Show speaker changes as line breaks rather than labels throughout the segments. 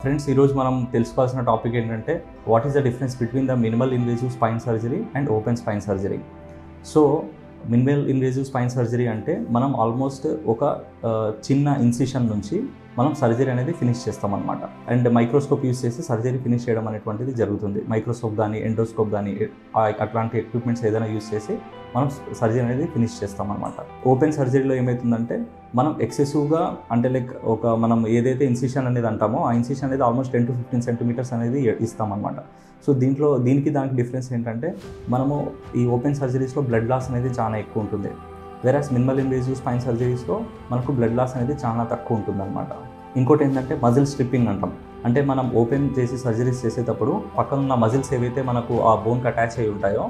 Friends, ఈరోజు మనం తెలుసుకోవాల్సిన టాపిక్ ఏంటంటే what is the difference between the minimal invasive spine surgery and open spine surgery. So minimal invasive spine surgery అంటే మనం almost ఒక చిన్న ఇన్సిషన్ నుంచి మనం సర్జరీ అనేది ఫినిష్ చేస్తామన్నమాట. అండ్ మైక్రోస్కోప్ యూస్ చేసి సర్జరీ ఫినిష్ చేయడం అనేటువంటిది జరుగుతుంది. మైక్రోస్కోప్ కానీ ఎండోస్కోప్ కానీ అట్లాంటి ఎక్విప్మెంట్స్ ఏదైనా యూస్ చేసి మనం సర్జరీ అనేది ఫినిష్ చేస్తామన్నమాట. ఓపెన్ సర్జరీలో ఏమవుతుందంటే మనం ఎక్సెసివ్గా అంటే మనం ఏదైతే ఇన్సిషన్ అనేది అంటామో ఆ ఇన్సిషన్ అనేది ఆల్మోస్ట్ 10 to 15 సెంటీమీటర్స్ అనేది ఇస్తామన్నమాట. సో దానికి డిఫరెన్స్ ఏంటంటే మనము ఈ ఓపెన్ సర్జరీస్లో బ్లడ్ లాస్ అనేది చాలా ఎక్కువ ఉంటుంది. వేరాస్ మినిమల్ ఇన్వేజివ్ స్పైన్ సర్జరీస్లో మనకు బ్లడ్ లాస్ అనేది చాలా తక్కువ ఉంటుంది అనమాట. ఇంకోటి ఏంటంటే మజిల్ స్ట్రిప్పింగ్ అంటాం. అంటే మనం ఓపెన్ చేసి సర్జరీస్ చేసేటప్పుడు పక్కన ఉన్న మజిల్స్ ఏవైతే మనకు ఆ బోన్కి అటాచ్ అయి ఉంటాయో,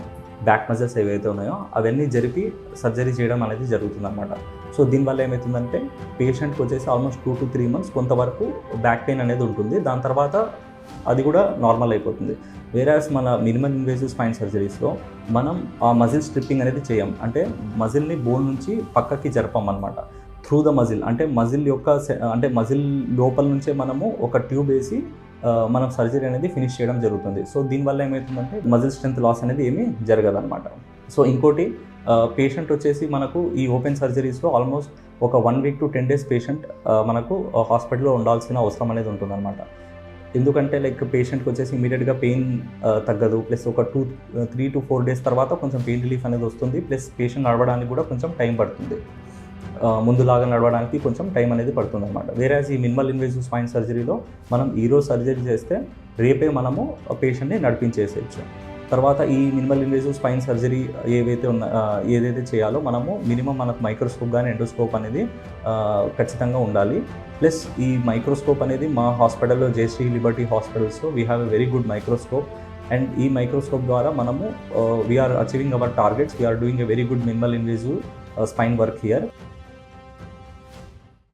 బ్యాక్ మజిల్స్ ఏవైతే ఉన్నాయో అవన్నీ జరిపి సర్జరీ చేయడం అనేది జరుగుతుందన్నమాట. సో దీనివల్ల ఏమవుతుందంటే పేషెంట్కి వచ్చేసి ఆల్మోస్ట్ 2 to 3 months కొంతవరకు బ్యాక్ పెయిన్ అనేది ఉంటుంది. దాని తర్వాత అది కూడా నార్మల్ అయిపోతుంది. వేరాస్ మన మినిమల్ ఇన్వేజివ్ స్పైన్ సర్జరీస్లో మనం ఆ మజిల్ స్ట్రిప్పింగ్ అనేది చేయం. అంటే మజిల్ని బోన్ నుంచి పక్కకి జరపం అనమాట. త్రూ ద మజిల్ అంటే మజిల్ లోపల నుంచే మనము ఒక ట్యూబ్ వేసి మనం సర్జరీ అనేది ఫినిష్ చేయడం జరుగుతుంది. సో దీనివల్ల ఏమవుతుందంటే మజిల్ స్ట్రెంత్ లాస్ అనేది ఏమీ జరగదన్నమాట. సో ఇంకోటి పేషెంట్ వచ్చేసి మనకు ఈ ఓపెన్ సర్జరీస్లో ఆల్మోస్ట్ ఒక 1 week to 10 days పేషెంట్ మనకు హాస్పిటల్లో ఉండాల్సిన అవసరం అనేది ఉంటుందన్నమాట. ఎందుకంటే పేషెంట్కి వచ్చేసి ఇమీడియట్గా పెయిన్ తగ్గదు. ప్లస్ ఒక 3 to 4 days తర్వాత కొంచెం పెయిన్ రిలీఫ్ అనేది వస్తుంది. ప్లస్ పేషెంట్ నడవడానికి కూడా కొంచెం టైం పడుతుంది. ముందులాగా నడవడానికి కొంచెం టైం అనేది పడుతుంది అనమాట. వేరేస్ ఈ మినిమల్ ఇన్వేజివ్ స్పైన్ సర్జరీలో మనం ఈరోజు సర్జరీ చేస్తే రేపే మనము పేషెంట్ని నడిపించేసేయచ్చు. తర్వాత ఈ మినిమల్ ఇన్వేజివ్ స్పైన్ సర్జరీ ఏదైతే చేయాలో మనము మినిమం మనకు మైక్రోస్కోప్ కానీ ఎండోస్కోప్ అనేది ఖచ్చితంగా ఉండాలి. ప్లస్ ఈ మైక్రోస్కోప్ అనేది మా హాస్పిటల్లో జేసీ లిబర్టీ హాస్పిటల్స్లో we have a very good microscope. And ఈ మైక్రోస్కోప్ ద్వారా మనము we are achieving our targets. We are doing a very good minimal invasive spine work here.